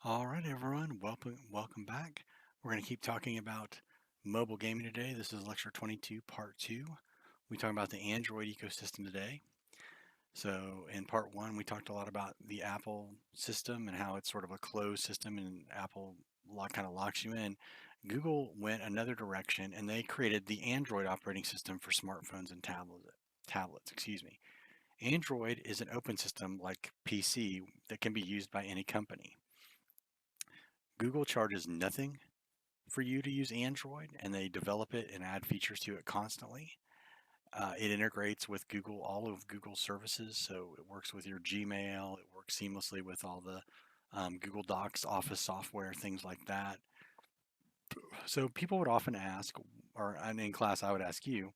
All right, everyone, welcome back. We're going to keep talking about mobile gaming today. This is lecture 22, part 2. We talk about the Android ecosystem today. So, in part 1, we talked a lot about the Apple system and how it's sort of a closed system and Apple kind of locks you in. Google went another direction and they created the Android operating system for smartphones and tablets, excuse me. Android is an open system like PC that can be used by any company. Google charges nothing for you to use Android, and they develop it and add features to it constantly. It integrates with Google, all of Google's services, so it works with your Gmail. It works seamlessly with all the Google Docs, Office software, things like that. So people would often ask, or in class, I would ask you,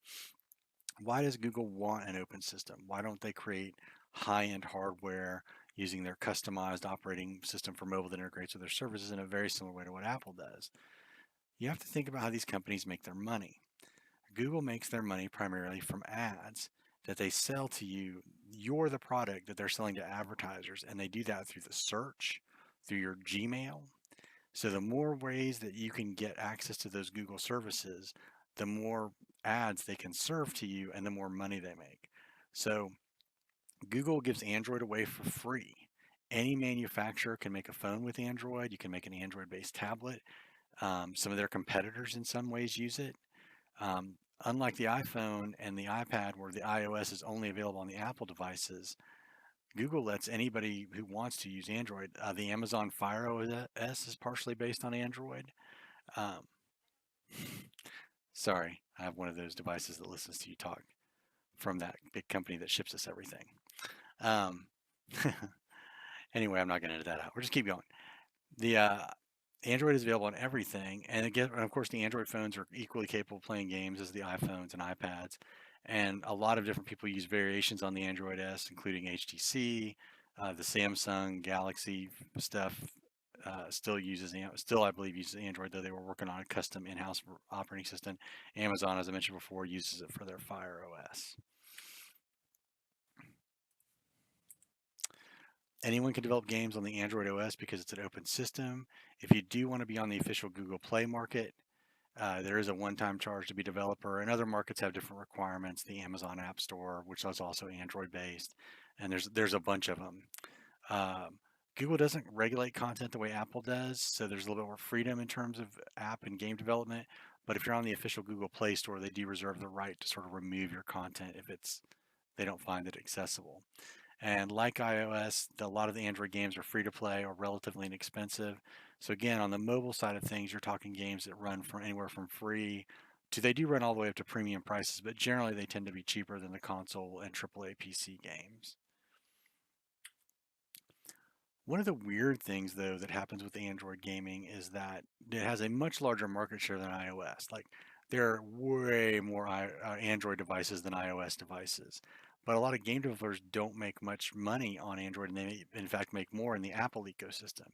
why does Google want an open system? Why don't they create high-end hardware using their customized operating system for mobile that integrates with their services in a very similar way to what Apple does? You have to think about how these companies make their money. Google makes their money primarily from ads that they sell to you. You're the product that they're selling to advertisers, and they do that through the search, through your Gmail. So the more ways that you can get access to those Google services, the more ads they can serve to you and the more money they make. So Google gives Android away for free. Any manufacturer can make a phone with Android. You can make an Android based tablet. Some of their competitors, in some ways, use it. Unlike the iPhone and the iPad, where the iOS is only available on the Apple devices, Google lets anybody who wants to use Android. The Amazon Fire OS is partially based on Android. Um, sorry, I have one of those devices that listens to you talk from that big company that ships us everything. Um, anyway, I'm not going to edit that out. We'll just keep going. The Android is available on everything, and again, and of course, the Android phones are equally capable of playing games as the iPhones and iPads. And a lot of different people use variations on the Android S, including HTC, the Samsung Galaxy stuff. Still I believe uses Android, though they were working on a custom in-house operating system. Amazon, as I mentioned before, uses it for their Fire OS. Anyone can develop games on the Android OS because it's an open system. If you do want to be on the official Google Play market, there is a one-time charge to be a developer, and other markets have different requirements. The Amazon App Store, which is also Android-based, and there's a bunch of them. Um, Google doesn't regulate content the way Apple does, so there's a little bit more freedom in terms of app and game development. But if you're on the official Google Play Store, they do reserve the right to sort of remove your content if they don't find it accessible. And like iOS, a lot of the Android games are free to play or relatively inexpensive. So again, on the mobile side of things, you're talking games that run from anywhere from free to they do run all the way up to premium prices, but generally they tend to be cheaper than the console and AAA PC games. One of the weird things though that happens with Android gaming is that it has a much larger market share than iOS. Like there are way more Android devices than iOS devices. But a lot of game developers don't make much money on Android and they in fact make more in the Apple ecosystem.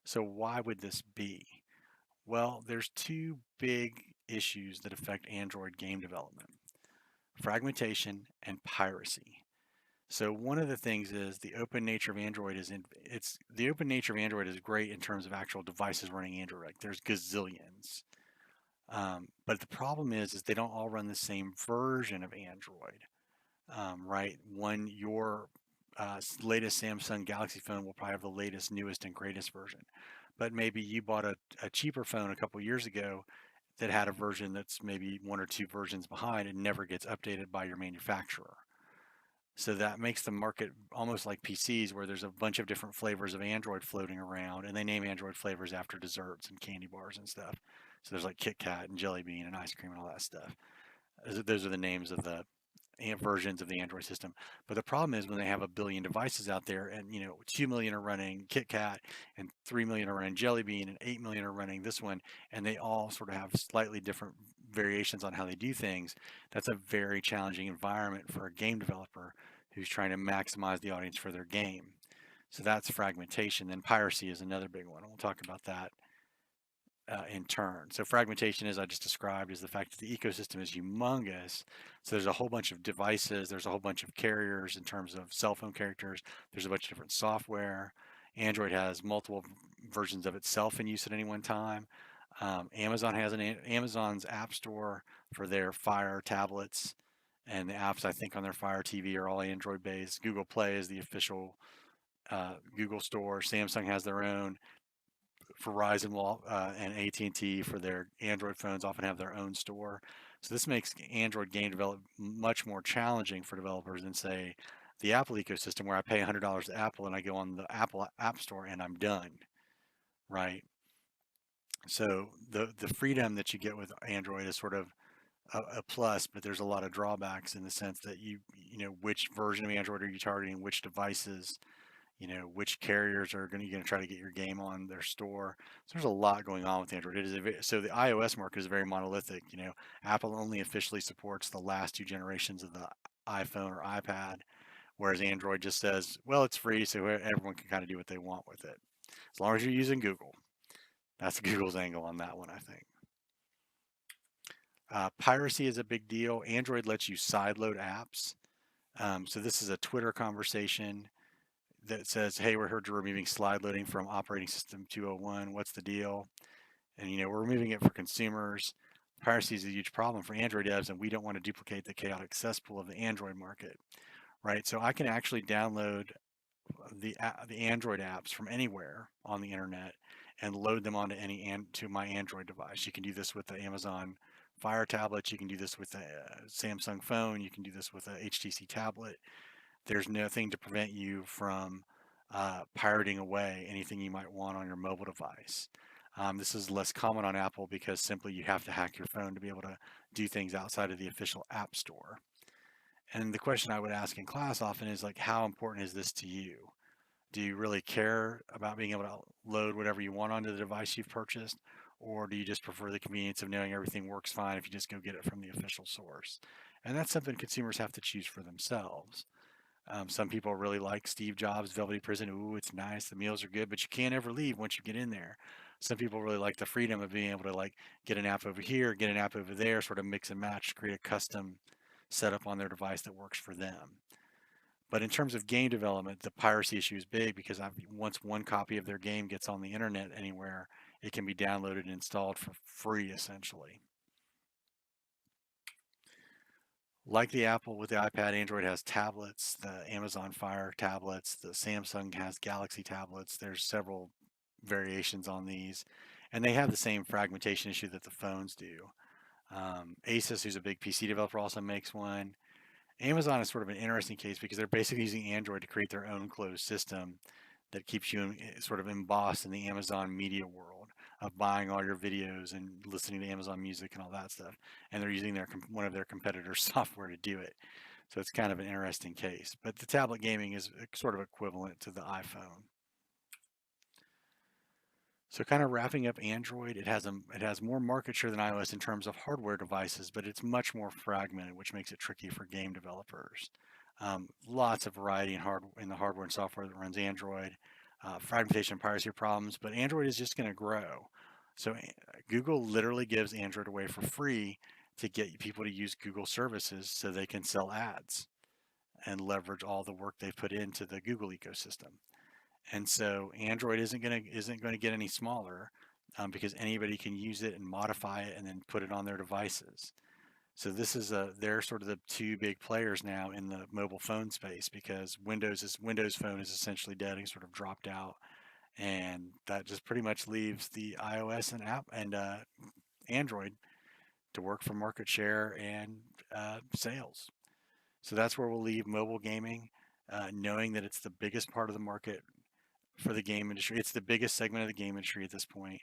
So why would this be? Well, there's two big issues that affect Android game development: fragmentation and piracy. So one of the things is the open nature of Android it's the open nature of Android is great in terms of actual devices running Android. Like there's gazillions. But the problem is they don't all run the same version of Android, right? Your latest Samsung Galaxy phone will probably have the latest, newest, and greatest version. But maybe you bought a cheaper phone a couple years ago that had a version that's maybe one or two versions behind and never gets updated by your manufacturer. So that makes the market almost like PCs, where there's a bunch of different flavors of Android floating around, and they name Android flavors after desserts and candy bars and stuff. So there's like Kit Kat and Jelly Bean and ice cream and all that stuff. Those are the names of the versions of the Android system. But the problem is when they have a billion devices out there, and 2 million are running Kit Kat, and 3 million are running Jelly Bean, and 8 million are running this one, and they all sort of have slightly different variations on how they do things. That's a very challenging environment for a game developer who's trying to maximize the audience for their game. So that's fragmentation. Then piracy is another big one. We'll talk about that in turn. So fragmentation, as I just described, is the fact that the ecosystem is humongous. So there's a whole bunch of devices, there's a whole bunch of carriers in terms of cell phone characters, there's a bunch of different software. Android has multiple versions of itself in use at any one time. Amazon's App Store for their Fire tablets, and the apps I think on their Fire TV are all Android based. Google Play is the official Google Store. Samsung has their own. Verizon and AT&T for their Android phones often have their own store. So this makes Android game development much more challenging for developers than, say, the Apple ecosystem, where I pay $100 to Apple and I go on the Apple App Store and I'm done, right? So the freedom that you get with Android is sort of a plus, but there's a lot of drawbacks in the sense that which version of Android are you targeting, which devices, which carriers are going to try to get your game on their store. So there's a lot going on with Android. So the iOS market is very monolithic. Apple only officially supports the last two generations of the iPhone or iPad, whereas Android just says, well, it's free, so everyone can kind of do what they want with it, as long as you're using Google. That's Google's angle on that one, I think. Piracy is a big deal. Android lets you sideload apps. So this is a Twitter conversation that says, hey, we're heard you're removing slide loading from operating system 201. What's the deal? And, we're removing it for consumers. Piracy is a huge problem for Android devs, and we don't want to duplicate the chaotic cesspool of the Android market, right? So I can actually download the Android apps from anywhere on the internet and load them onto to my Android device. You can do this with the Amazon Fire tablet. You can do this with a Samsung phone. You can do this with a HTC tablet. There's nothing to prevent you from pirating away anything you might want on your mobile device. This is less common on Apple because simply you have to hack your phone to be able to do things outside of the official App Store. And the question I would ask in class often is like, how important is this to you? Do you really care about being able to load whatever you want onto the device you've purchased? Or do you just prefer the convenience of knowing everything works fine if you just go get it from the official source? And that's something consumers have to choose for themselves. Some people really like Steve Jobs' Velvety Prison. Ooh, it's nice. The meals are good, but you can't ever leave once you get in there. Some people really like the freedom of being able to like get an app over here, get an app over there, sort of mix and match, create a custom setup on their device that works for them. But in terms of game development, the piracy issue is big because once one copy of their game gets on the internet anywhere, it can be downloaded and installed for free, essentially. Like the Apple with the iPad, Android has tablets, the Amazon Fire tablets, the Samsung has Galaxy tablets. There's several variations on these, and they have the same fragmentation issue that the phones do. Asus, who's a big PC developer, also makes one. Amazon is sort of an interesting case because they're basically using Android to create their own closed system that keeps you sort of embossed in the Amazon media world of buying all your videos and listening to Amazon Music and all that stuff. And they're using one of their competitors' software to do it. So it's kind of an interesting case. But the tablet gaming is sort of equivalent to the iPhone. So kind of wrapping up Android, it has more market share than iOS in terms of hardware devices, but it's much more fragmented, which makes it tricky for game developers. Lots of variety in the hardware and software that runs Android. Fragmentation and piracy problems, but Android is just going to grow. So Google literally gives Android away for free to get people to use Google services so they can sell ads and leverage all the work they've put into the Google ecosystem. And so Android isn't going to get any smaller because anybody can use it and modify it and then put it on their devices. So they're sort of the two big players now in the mobile phone space because Windows Phone is essentially dead and sort of dropped out, and that just pretty much leaves the iOS and Android to work for market share and sales. So that's where we'll leave mobile gaming, knowing that it's the biggest part of the market for the game industry. It's the biggest segment of the game industry at this point.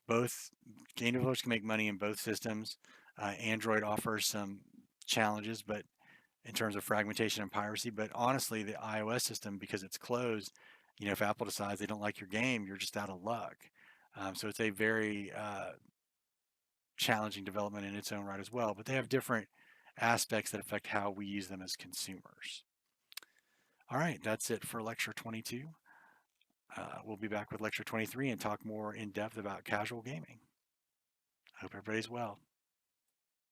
Both game developers can make money in both systems. Android offers some challenges, but in terms of fragmentation and piracy. But honestly, the iOS system, because it's closed, if Apple decides they don't like your game, you're just out of luck. So it's a very challenging development in its own right as well. But they have different aspects that affect how we use them as consumers. All right, that's it for lecture 22. We'll be back with lecture 23 and talk more in depth about casual gaming. I hope everybody's well.